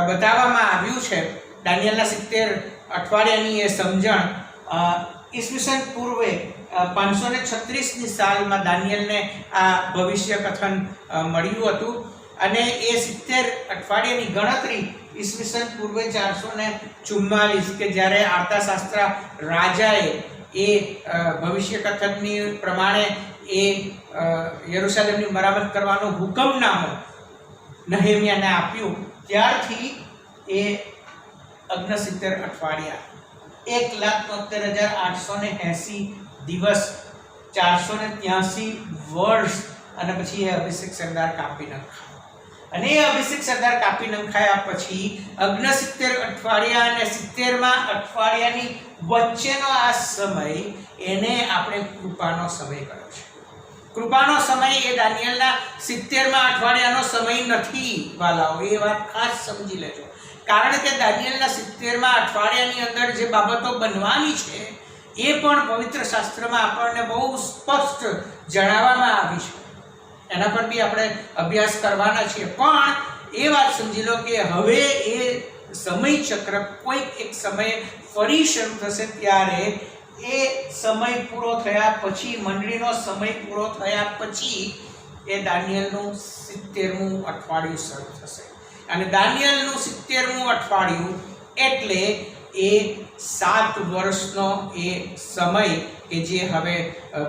બતાવવામાં આવ્યું છે દાનિયેલના 70 અઠવાડિયાની એ સમજણ ઈસવીસન પૂર્વે 536ની સાલમાં દાનિયેલને આ ભવિષ્ય કથન મળ્યું હતું અને એ 70 અઠવાડિયાની ગણતરી ઈસવીસન પૂર્વે 444 કે જ્યારે આર્તાશાસ્ત્ર રાજાએ એ ભવિષ્ય કથનની પ્રમાણે એ યરુશલેમની મરામત કરવાનો હુકમનામો નહેમિયાને આપ્યું ત્યારથી એ 69 અઠવાડિયા 1,73,880 દિવસ 483 વર્ષ અને પછી એ અભિષેક સરદાર કાપી નખાયો. અને એ અભિષેક સરદાર કાપી નખાયા પછી 69 અઠવાડિયા અને 70મા અઠવાડિયાની વચ્ચેનો આ સમય એને આપણે કૃપાનો સમય કર્યો છે. કૃપાનો સમય એ દાનિયેલના 70મા અઠવાડિયાનો સમય નથી વાલાઓ, એ વાત ખાસ સમજી લેજો. કારણ કે દાનિયેલના 70મા અઠવાડિયાની અંદર જે બાબતો બનવાની છે એ પણ પવિત્ર શાસ્ત્રમાં આપણને બહુ સ્પષ્ટ જણાવવામાં આવી છે. એના પર બી આપણે અભ્યાસ કરવાના છીએ. પણ એ વાત સમજી લો કે હવે એ સમયચક્ર કોઈક એક સમયે ફરી શરૂ થશે ત્યારે એ સમય પૂરો થયા પછી, મંડળીનો સમય પૂરો થયા પછી એ દાનિયેલનું 70મું અઠવાડિયું શરૂ થશે. અને દાનિયેલનું 70મું અઠવાડિયું એટલે એ 7 વર્ષનો એ સમય કે જે હવે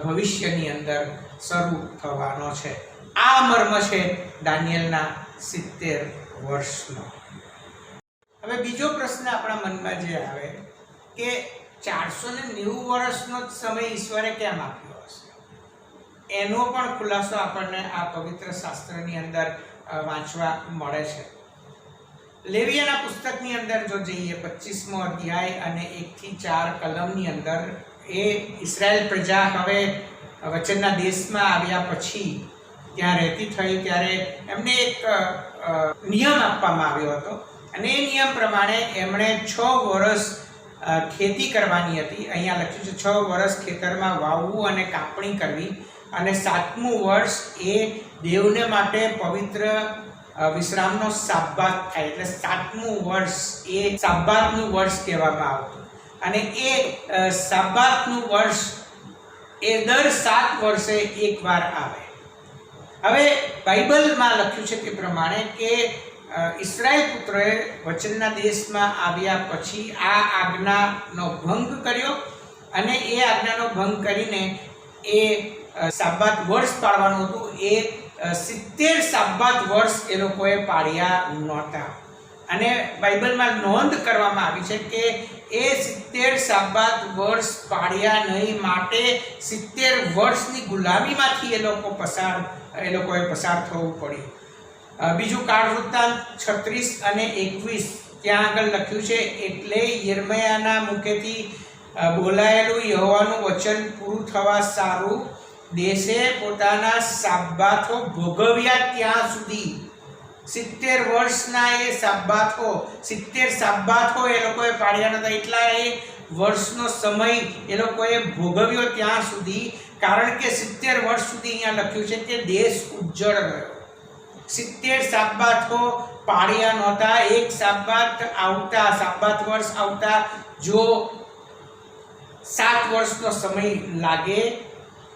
ભવિષ્યની અંદર શરૂ થવાનો છે. આ મર્મ છે દાનિયેલના 70 વર્ષનો. હવે બીજો પ્રશ્ન આપણા મનમાં જે આવે કે 490 વર્ષનો જ સમય ઈશ્વરે કેમ આપ્યો હશે? એનો પણ ખુલાસો આપણને આ પવિત્ર શાસ્ત્રની અંદર વાંચવા મળે છે. લેવીયાના પુસ્તકની અંદર જો જઈએ 25મો અધ્યાય અને 1 થી 4 કલમની અંદર એ ઇઝરાયલ પ્રજા હવે વચનના દેશમાં આવ્યા પછી ત્યાં રહેતી થઈ ત્યારે એમને એક નિયમ આપવામાં આવ્યો હતો અને એ નિયમ પ્રમાણે એમણે 6 વર્ષ ખેતી કરવાની હતી. અહીંયા લખ્યું છે 6 વર્ષ ખેતરમાં વાવવું અને કાપણી કરવી અને 7મું વર્ષ એ દેવને માટે પવિત્ર વિશ્રામનો સાબ્બાત થાય એટલે 7મું વર્ષ એ સાબ્બાતનું વર્ષ કહેવામાં આવતું. અને એ સાબ્બાતનું વર્ષ એ દર 7 વર્ષે એકવાર આવે. હવે બાઇબલમાં લખ્યું છે તે પ્રમાણે કે ઇસ્રાયેલ પુત્રોએ વચનના દેશમાં આવ્યા પછી આ આજ્ઞાનો ભંગ કર્યો અને એ આજ્ઞાનો ભંગ કરીને એ સાબ્બાત વર્ષ પાળવાનું હતું. એ 70 સાબ્બાત વર્ષ એ લોકોએ પાળ્યા નહોતા. અને બાઇબલમાં નોંધ કરવામાં આવી છે કે એ 70 સાબ્બાત વર્ષ પાળ્યા નહીં માટે 70 વર્ષની ગુલામીમાંથી એ લોકોએ પસાર થવું પડ્યું. બીજું કાળ વૃત્તાંત 36 અને 21 ત્યાં આગળ લખ્યું છે, એટલે યિર્મયાના મુખેથી બોલાયેલું યહોવાનું વચન પૂરું થવા સારું દેશે પોતાના સાબ્બાતો ભોગવ્યા ત્યાં સુધી 70 વર્ષના એ સાબ્બાતો 70 સાબ્બાતો એ લોકોએ પાડ્યા નતા. એટલા એ વર્ષનો સમય એ લોકોએ ભોગવ્યો ત્યાં સુધી. કારણ કે 70 વર્ષ સુધી અહીંયા લખ્યું છે કે દેશ ઉજ્જળ રહ્યો. 70 સાબ્બાતો પાળ્યા નહોતા. એક સાબાત વર્ષ આવતા જો 7 વર્ષનો સમય લાગે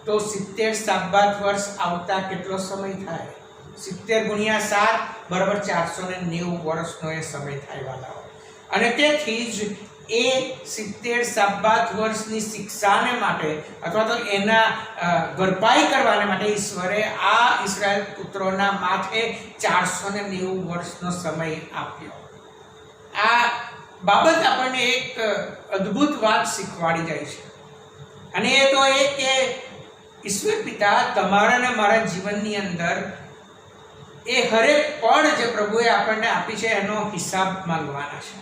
તો 70 સાબાત વર્ષ આવતા કેટલો સમય થાય? 70 ગુણ્યા 7 બરાબર 490 વર્ષનો એ સમય થાય વાલાઓ. અને તેથી જ એ 70 સાબાત વર્ષની શિક્ષાને માટે અથવા તો એના ભરપાઈ કરવાને માટે ઈશ્વરે આ ઇસ્રાયેલ પુત્રોના માથે 490 વર્ષનો સમય આપ્યો. આ બાબત આપણને એક અદ્ભુત વાત શીખવાડી જાય છે, અને એ તો એ કે ઈશ્વર પિતા તમારા અને મારા જીવનની અંદર એ હરેક પળ જે પ્રભુએ આપણને આપી છે એનો હિસાબ માંગવાના છે.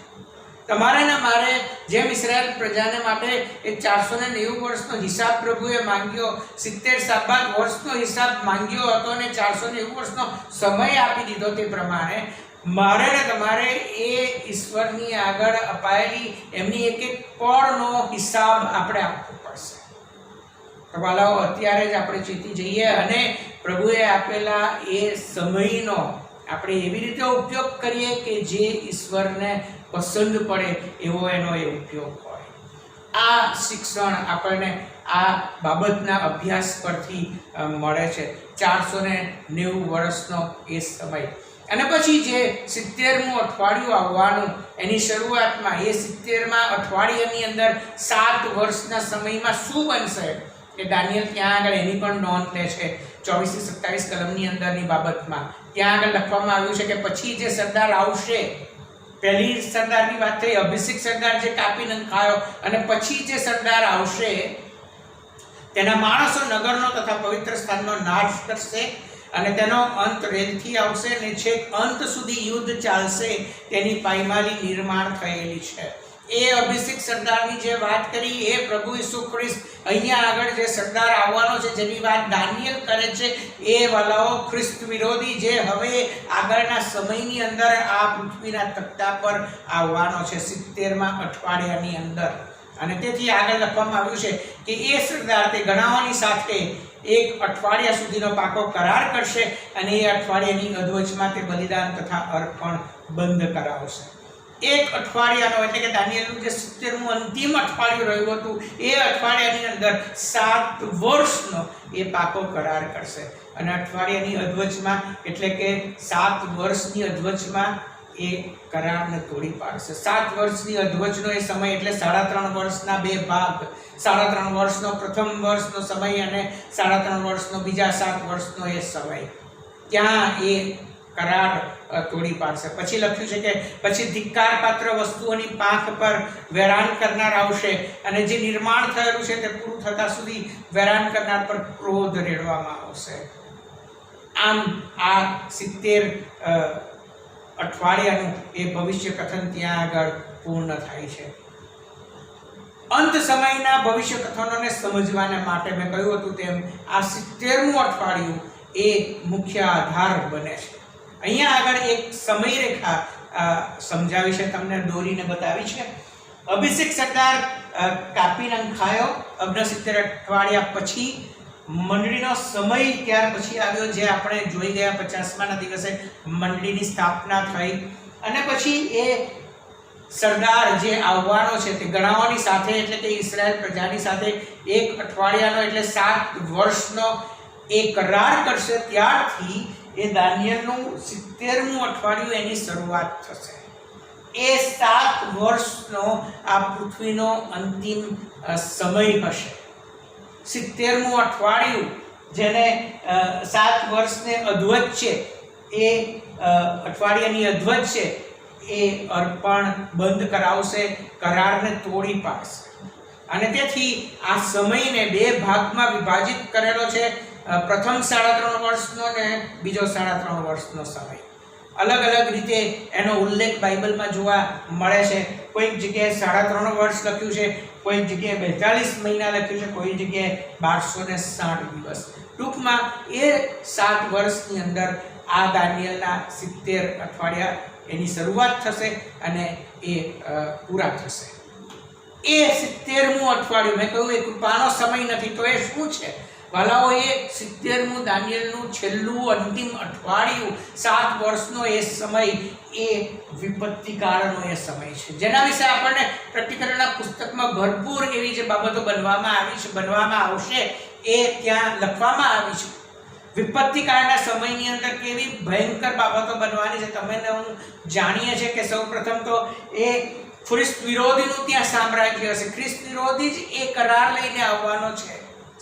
તમારે ને મારે જેમ ઇસ્રાયેલ પ્રજાને માટે એ 490 વર્ષનો હિસાબ પ્રભુએ માંગ્યો, 70 સાબાત વર્ષનો હિસાબ માંગ્યો હતો અને 490 વર્ષનો સમય આપી દીધો, તે પ્રમાણે મારે ને તમારે એ ઈશ્વરની આગળ અપાયેલી એમની એક એક પળનો હિસાબ આપણે આપવો પડશે. તો વાલાઓ, અત્યારે જ આપણે ચેતી જઈએ અને પ્રભુએ આપેલા એ સમયનો આપણે એવી રીતે ઉપયોગ કરીએ કે જે ઈશ્વરને પસંદ પડે એવો એનો એ ઉપયોગ હોય. આ શિક્ષણ આપણને આ બાબતના અભ્યાસ પરથી મળે છે. 490 વર્ષનો એ સમય, અને પછી જે 70મું અઠવાડિયું આવવાનું, એની શરૂઆતમાં એ 70મા અઠવાડિયાની અંદર 7 વર્ષના સમયમાં શું બનશે એ દાનિયેલ ત્યાં આગળ એની પણ નોંધ લે છે. 24-27 કલમની અંદરની બાબતમાં ત્યાં આગળ લખવામાં આવ્યું છે કે પછી જે સરદાર આવશે, પહેલી સરદારની વાત થઈ, અભિષેક સરદાર જે કાપી નંખાયો, અને પછી જે સરદાર આવશે તેના માણસો નગરનો તથા પવિત્ર સ્થાનનો નાશ કરશે, અને તેનો અંત રેલથી આવશે અને છેક અંત સુધી યુદ્ધ ચાલશે. તેની પાયમાલી નિર્માણ થયેલી છે. એ અભિષેક સરદારની જે વાત કરી એ પ્રભુ ઈસુ ખ્રિસ્ત અહીંયા આગળ જે સરદાર આવવાનો છે જેની વાત દાનિયેલ કરે છે, એ વાલાઓ ખ્રિસ્ત વિરોધી જે હવે આગળના સમયની અંદર આ પૃથ્વીના તખ્તા પર આવવાનો છે 70મા અઠવાડિયાની અંદર. અને તેથી આગળ લખવામાં આવ્યું છે કે એ સરદાર તે ગણાવવાની સાથે 1 અઠવાડિયા સુધીનો પાકો કરાર કરશે, અને એ અઠવાડિયાની અધવચમાં તે બલિદાન તથા અર્પણ બંધ કરાવશે. 1 અઠવાડિયાનો એટલે કે દાનિયેલનું જે 70મું અંતિમ અઠવાડિયું રહ્યું હતું એ અઠવાડિયાની અંદર 7 વર્ષનો એ પાકો કરાર કરશે, અને અઠવાડિયાની અધવચમાં એટલે કે 7 વર્ષની અધવચમાં એ કરારને તોડી પાડશે. 7 વર્ષની અધવચનો એ સમય એટલે 3.5 વર્ષના 2 ભાગ. 3.5 વર્ષનો પ્રથમ વર્ષનો સમય અને 3.5 વર્ષનો બીજા 7 વર્ષનો એ સમય, ત્યાં એ કરાર તોડી પાડશે. પછી લખ્યું છે કે પછી ધિક્કાર પાત્ર વસ્તુઓની પાંખ પર વેરાન કરનાર આવશે, અને જે નિર્માણ થયેલું છે તે પૂરું થતા સુધી વેરાન કરનાર પર ક્રોધ રેડવામાં આવશે. આમ આ 70 અઠવાડિયાનું એ ભવિષ્ય કથન ત્યાં આગળ પૂર્ણ થાય છે. અંત સમયના ભવિષ્ય કથનોને સમજવાને માટે મેં કહ્યું હતું તેમ આ 70મું અઠવાડિયું એ મુખ્ય આધાર બને છે. અહીંયા આગળ એક સમય રેખા સમજાવી છે, તમને દોરીને બતાવી છે. અભિષેક સરદાર કાપી નંખાયો 69 અઠવાડિયા પછી. મંડળીનો સમય ત્યાર પછી આવ્યો, જે આપણે જોઈ ગયા 50માના દિવસે મંડળીની સ્થાપના થઈ, અને પછી એ સરદાર જે આવવાનો છે તે ગણાવવાની સાથે એટલે કે ઇસ્રાયેલ પ્રજાની સાથે 1 અઠવાડિયાનો એટલે 7 વર્ષનો એ કરાર કરશે. ત્યારથી એ દાનિયેલનું 70મું અઠવાડિયું એની શરૂઆત થશે. એ 7 વર્ષનો આ પૃથ્વીનો અંતિમ સમય હશે. 70મું અઠવાડિયું જેને 7 વર્ષને અધવચ છે, એ અઠવાડિયાની અધવચ છે, એ અર્પણ બંધ કરાવશે, કરારને તોડી પાડશે. અને તેથી આ સમયને 2 ભાગમાં વિભાજિત કરેલો છે. પ્રથમ 3.5 વર્ષનો ને બીજો 3.5 વર્ષનો સમય. અલગ અલગ રીતે એનો ઉલ્લેખ બાઇબલમાં જોવા મળે છે. કોઈક જગ્યાએ 3.5 વર્ષ લખ્યું છે, કોઈક જગ્યાએ 42 મહિના લખ્યું છે, કોઈ જગ્યાએ 1260 દિવસ. ટૂંકમાં એ 7 વર્ષની અંદર આ દાનિયેલના 70 અઠવાડિયા એની શરૂઆત થશે અને એ પૂરા થશે. એ 70મું અઠવાડિયું મેં કહ્યું એ કૃપાનો સમય નથી, તો એ શું છે? વાલાઓ, એ 70મું દાનિયેલનું છેલ્લું અંતિમ અઠવાડિયું, 7 વર્ષનો એ સમય એ વિપત્તિકાળનો એ સમય છે, જેના વિશે આપણને પ્રકટીકરણના પુસ્તકમાં ભરપૂર એવી જે બાબતો બનવામાં આવશે એ ત્યાં લખવામાં આવી છે. વિપત્તિકાળના સમયની અંદર કેવી ભયંકર બાબતો બનવાની છે તમે ને હું જાણીએ છીએ કે સૌ પ્રથમ તો એ ખ્રિસ્ત વિરોધીનું ત્યાં સામ્રાજ્ય હશે. ખ્રિસ્ત વિરોધી જ એ કરાર લઈને આવવાનો છે,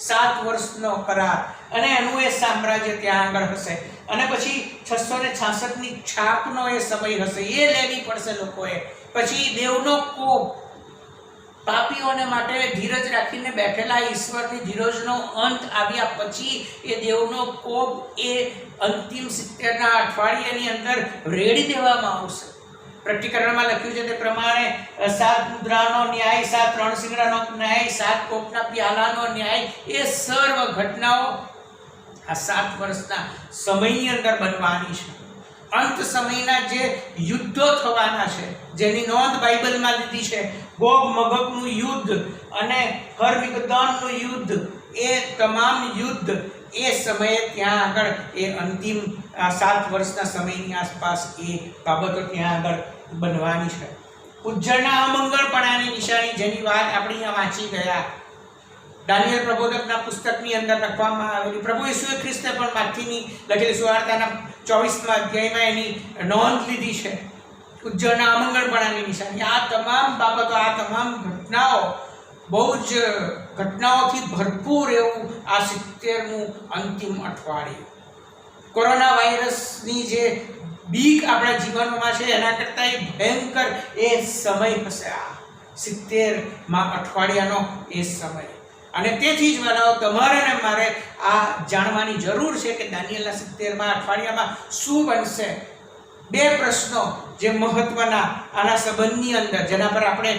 7 વર્ષનો કરાર, અને એનું એ સામ્રાજ્ય ત્યાં આગળ હશે. અને પછી 666ની છાપનો એ સમય હશે, એ લેવી પડશે લોકોએ. પછી દેવનો કોપ, પાપીઓને માટે ધીરજ રાખીને બેઠેલા ઈશ્વરની ધીરજનો અંત આવ્યા પછી એ દેવનો કોપ એ અંતિમ 70ના અઠવાડિયાની અંદર રેડી દેવામાં આવશે. પ્રકટીકરણમાં લખ્યું છે તે પ્રમાણે 7 મુદ્રાનો ન્યાય, 7 રણસિંગડાનો ન્યાય, 7 કોપના પ્યાલાનો ન્યાય, એ સર્વ ઘટનાઓ આ 7 વર્ષના સમયની અંદર બનવાની છે. અંત સમયના જે યુદ્ધો થવાના છે, જેની નોંધ બાઇબલમાં લીધી છે, ગોગ મગગનું યુદ્ધ અને હરમિગદોનનું યુદ્ધ, એ તમામ યુદ્ધ એ સમયે ત્યાં આગળ એ અંતિમ 7 વર્ષના સમયની આસપાસ એ બાબતો ત્યાં આગળ બનવાની છે. ઉજ્જળના અમંગળપણાની નિશાની, જેની વાત આપણે અહીંયા વાંચી ગયા, દાનિયેલ પ્રબોધકના પુસ્તકની અંદર લખવામાં આવેલી. પ્રભુ ઈસુએ ખ્રિસ્તે પણ માથીની લખેલી સુવાર્તાના 24મા અધ્યાયમાં એની નોંધ લીધી છે. ઉજ્જળના અમંગળપણાની નિશાની, આ તમામ બાબતો, આ તમામ ઘટનાઓ, બહુ જ ઘટનાઓથી ભરપૂર એવું આ 70મું અંતિમ અઠવાડિયું. કોરોના વાયરસની જે બીક આપણા જીવનમાં છે એના કરતાં એ ભયંકર એ સમય હશે, આ 70મા અઠવાડિયાનો એ સમય. અને તેથી જ વાલાઓ, તમારે ને મારે આ જાણવાની જરૂર છે કે દાનિયેલના 70મા અઠવાડિયામાં શું બનશે. 2 પ્રશ્નો જે મહત્વના આના સંબંધની અંદર, જેના પર આપણે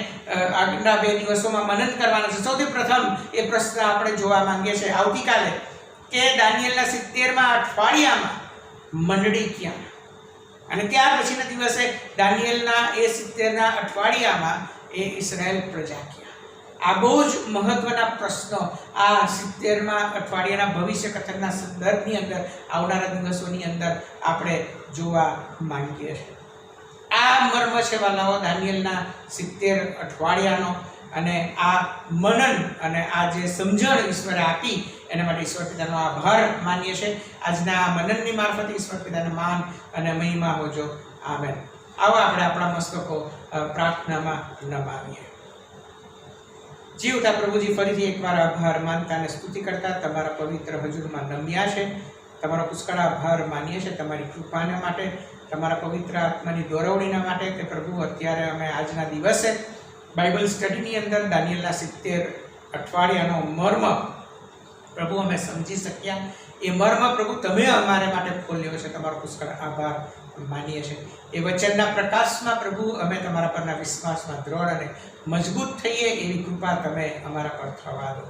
આગળના 2 દિવસોમાં મનન કરવાના છે. સૌથી પ્રથમ એ પ્રશ્ન આપણે જોવા માંગીએ છીએ આવતીકાલે કે દાનિયેલના 70મા અઠવાડિયામાં મંડળી ક્યાં, અને ત્યાર પછીના દિવસે દાનિયેલના એ 70ના અઠવાડિયામાં એ ઇઝરાયલ પ્રજા ક્યાં. આ બહુ જ મહત્વના પ્રશ્નો આ 70મા અઠવાડિયાના ભવિષ્ય કથનના સંદર્ભની અંદર આવનારા દિવસોની અંદર આપણે જોવા માંગીએ છીએ. આ મર્મ છે વાલાઓ દાનિયેલના 70 અઠવાડિયાનો, અને આ મનન અને આ જે સમજણ ઈશ્વરે આપી એના માટે ઈશ્વર પિતાનો આભાર માનીએ છીએ. આજના આ મનનની મારફતે ઈશ્વર પિતાને માન અને મહિમા હોજો. આમેન. આવો આપણે આપણા મસ્તકો પ્રાર્થનામાં નમાવીએ. જીવતા પ્રભુજી, ફરીથી એકવાર આભાર માનતા અને સ્તુતિ કરતા તમારા પવિત્ર હજુરમાં નમ્યા છે. તમારો પુષ્કળ આભાર માનીએ છીએ તમારી કૃપાને માટે, તમારા પવિત્ર આત્માની દોરવણીના માટે કે પ્રભુ અત્યારે અમે આજના દિવસે બાઇબલ સ્ટડીની અંદર દાનિયેલના 70 અઠવાડિયાનો મર્મ પ્રભુ અમે સમજી શક્યા. એ મર્મ પ્રભુ તમે અમારે માટે ખોલ્યો છે. તમારો પુષ્કળ આભાર માનીએ છીએ. એ વચનના પ્રકાશમાં પ્રભુ અમે તમારા પરના વિશ્વાસમાં દ્રઢ અને મજબૂત થઈએ એવી કૃપા તમે અમારા પર થવા દો.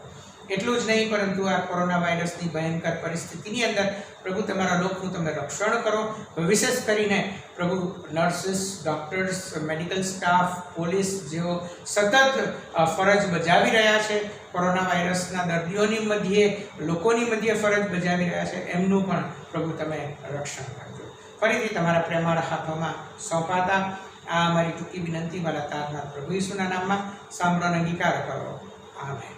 એટલું જ નહીં, પરંતુ આ કોરોના વાયરસની ભયંકર પરિસ્થિતિની અંદર પ્રભુ તમારા લોકનું તમે રક્ષણ કરો. વિશેષ કરીને પ્રભુ nurses, doctors, medical staff, police જેઓ સતત ફરજ બજાવી રહ્યા છે, કોરોના વાયરસના દર્દીઓની મધ્યે, લોકોની મધ્યે ફરજ બજાવી રહ્યા છે, એમનું પણ પ્રભુ તમે રક્ષણ કરજો. ફરીથી તમારા પ્રેમાળ હાથોમાં સોંપાતા આ અમારી ટૂંકી વિનંતી વાળા તારના પ્રભુ ઈસુના નામમાં સાંભળો અને અંગીકાર કરો. આમેન.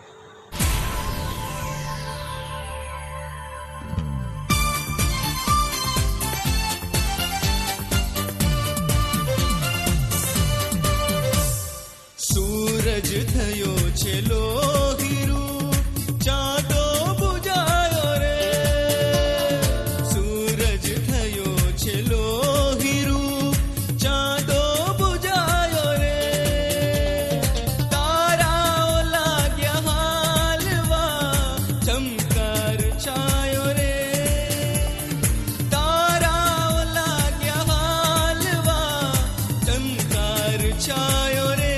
સૂરજ થયો છે લોહીરું, ચાંદો બુજાયો રે. સૂરજ થયો છે લોહીરું, ચાંદો બુજાયો રે. તારાઓ લાગ્યા હાલવા, ચમકાર છાયો રે. તારાઓ લાગ્યા હાલવા, ચમકાર છાયો રે.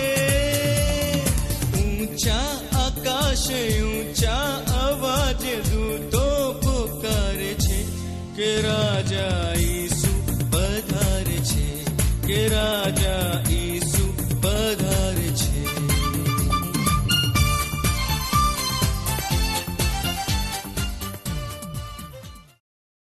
ઊંચા આકાશે ઊંચા અવાજે દૂતો પોકારે છે કે રાજા ઈસુ પધારે છે, કે રાજા